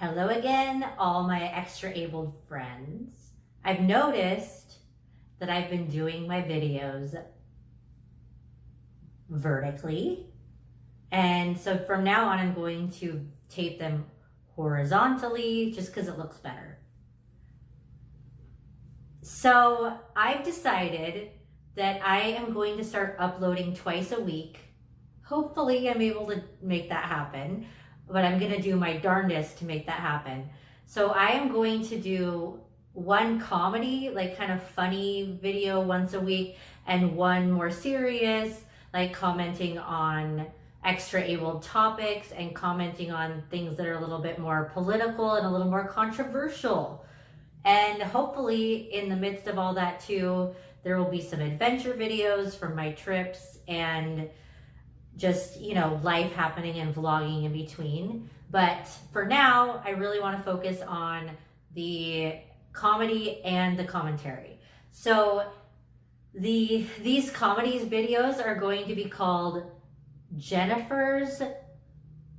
Hello again, all my extra abled friends. I've noticed that I've been doing my videos vertically. And so from now on, I'm going to tape them horizontally just because it looks better. So I've decided that I am going to start uploading twice a week. Hopefully I'm able to make that happen, but I'm gonna do my darndest to make that happen. So I am going to do one comedy, like kind of funny video once a week, and one more serious, like commenting on extra abled topics and commenting on things that are a little bit more political and a little more controversial. And hopefully in the midst of all that too, there will be some adventure videos from my trips and just, life happening and vlogging in between. But for now, I really want to focus on the comedy and the commentary. So these comedies videos are going to be called Jennifer's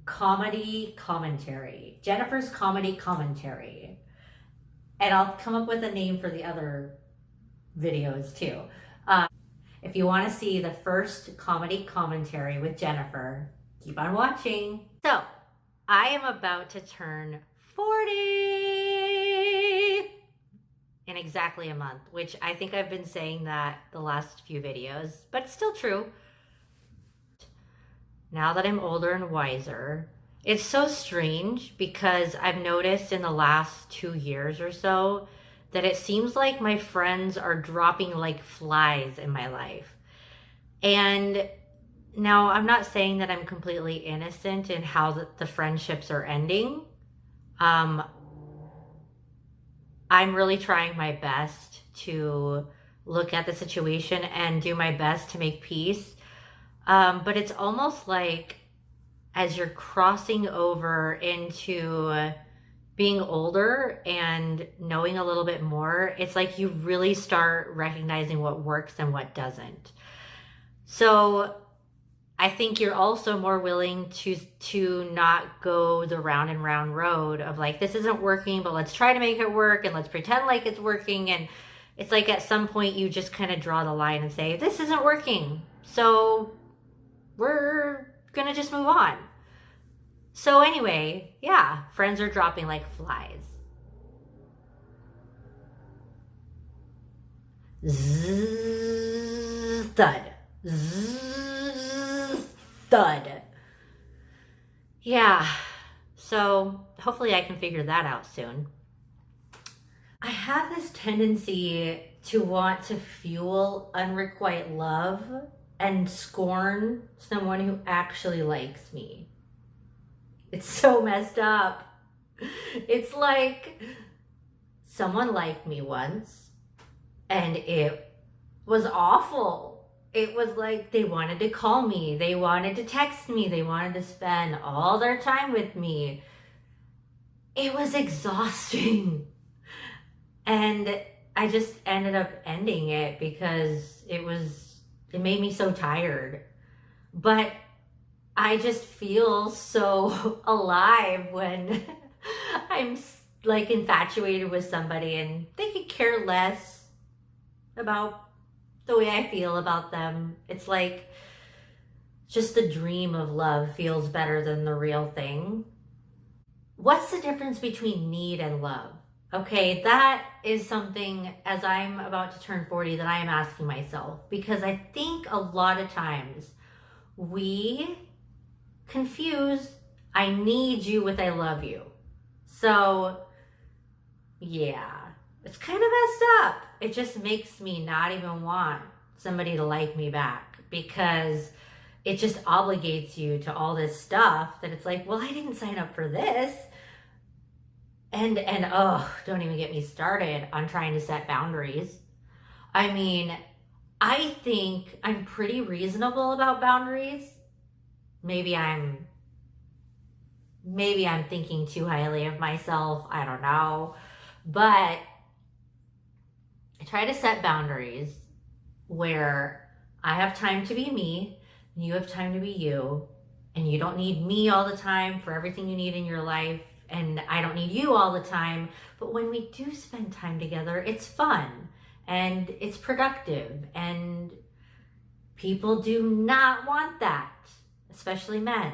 Comedy Commentary. Jennifer's Comedy Commentary. And I'll come up with a name for the other videos too. If you want to see the first comedy commentary with Jennifer, keep on watching. So, I am about to turn 40 in exactly a month, which I think I've been saying that the last few videos, but it's still true. Now that I'm older and wiser, it's so strange because I've noticed in the last 2 years or so that it seems like my friends are dropping like flies in my life. And now I'm not saying that I'm completely innocent in how the friendships are ending. I'm really trying my best to look at the situation and do my best to make peace. But it's almost like as you're crossing over into being older and knowing a little bit more, it's like you really start recognizing what works and what doesn't. So I think you're also more willing to not go the round and round road of like, this isn't working, but let's try to make it work and let's pretend like it's working. And it's like at some point you just kind of draw the line and say, this isn't working. So we're gonna just move on. So anyway, yeah, friends are dropping like flies. Zzz, thud. Zzz, thud. Yeah, so hopefully I can figure that out soon. I have this tendency to want to fuel unrequited love and scorn someone who actually likes me. It's so messed up. It's like someone liked me once and it was awful. It was like they wanted to call me, they wanted to text me, they wanted to spend all their time with me. It was exhausting. And I just ended up ending it because it made me so tired. But I just feel so alive when I'm like infatuated with somebody and they could care less about the way I feel about them. It's like just the dream of love feels better than the real thing. What's the difference between need and love? Okay, that is something as I'm about to turn 40 that I am asking myself, because I think a lot of times we confuse I need you with I love you. So yeah, it's kind of messed up. It just makes me not even want somebody to like me back because it just obligates you to all this stuff that it's like, well, I didn't sign up for this. And oh, don't even get me started on trying to set boundaries. I mean, I think I'm pretty reasonable about boundaries. Maybe I'm thinking too highly of myself. I don't know. But I try to set boundaries where I have time to be me, and you have time to be you, and you don't need me all the time for everything you need in your life, and I don't need you all the time. But when we do spend time together, it's fun and it's productive, and people do not want that, especially men.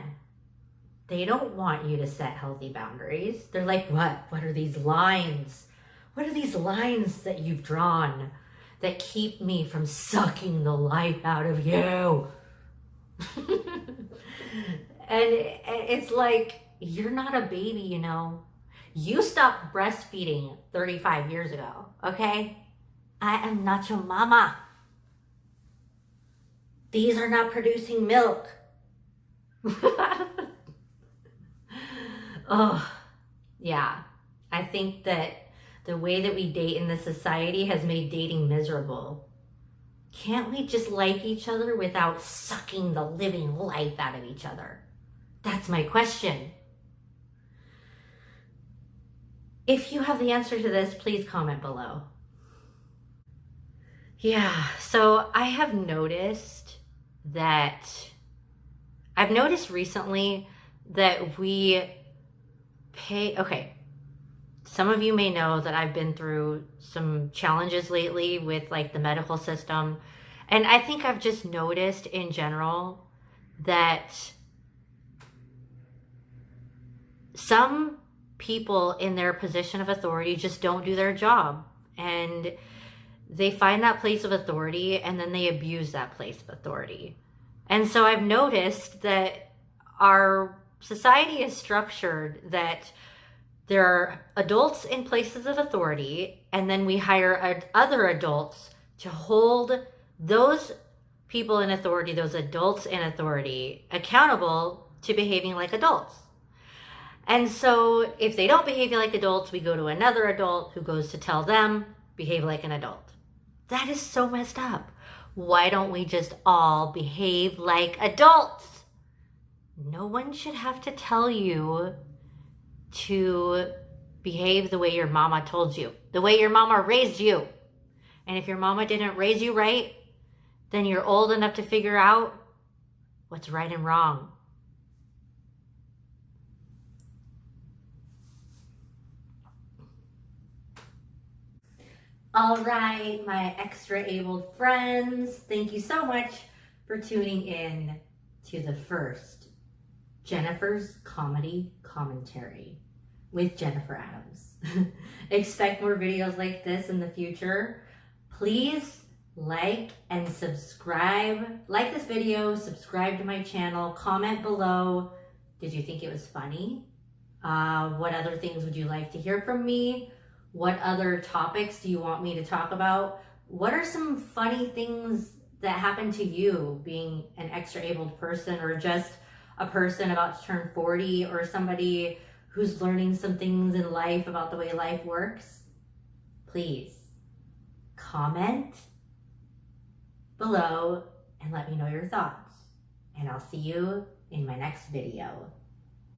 They don't want you to set healthy boundaries. They're like, what are these lines? What are these lines that you've drawn that keep me from sucking the life out of you? And it's like, you're not a baby, you know. You stopped breastfeeding 35 years ago, okay? I am not your mama. These are not producing milk. Oh, yeah. I think that the way that we date in this society has made dating miserable. Can't we just like each other without sucking the living life out of each other? That's my question. If you have the answer to this, please comment below. Yeah, so I've noticed recently that we okay, some of you may know that I've been through some challenges lately with like the medical system. And I think I've just noticed in general that some people in their position of authority just don't do their job. And they find that place of authority and then they abuse that place of authority. And so I've noticed that our society is structured that there are adults in places of authority, and then we hire other adults to hold those people in authority, those adults in authority, accountable to behaving like adults. And so if they don't behave like adults, we go to another adult who goes to tell them, behave like an adult. That is so messed up. Why don't we just all behave like adults? No one should have to tell you to behave the way your mama told you, the way your mama raised you. And if your mama didn't raise you right, then you're old enough to figure out what's right and wrong. All right, my extra abled friends, thank you so much for tuning in to the first Jennifer's Comedy Commentary with Jennifer Adams. Expect more videos like this in the future. Please like and subscribe. Like this video, subscribe to my channel, comment below. Did you think it was funny? What other things would you like to hear from me? What other topics do you want me to talk about? What are some funny things that happened to you being an extra abled person, or just a person about to turn 40, or somebody who's learning some things in life about the way life works? Please comment below and let me know your thoughts. And I'll see you in my next video.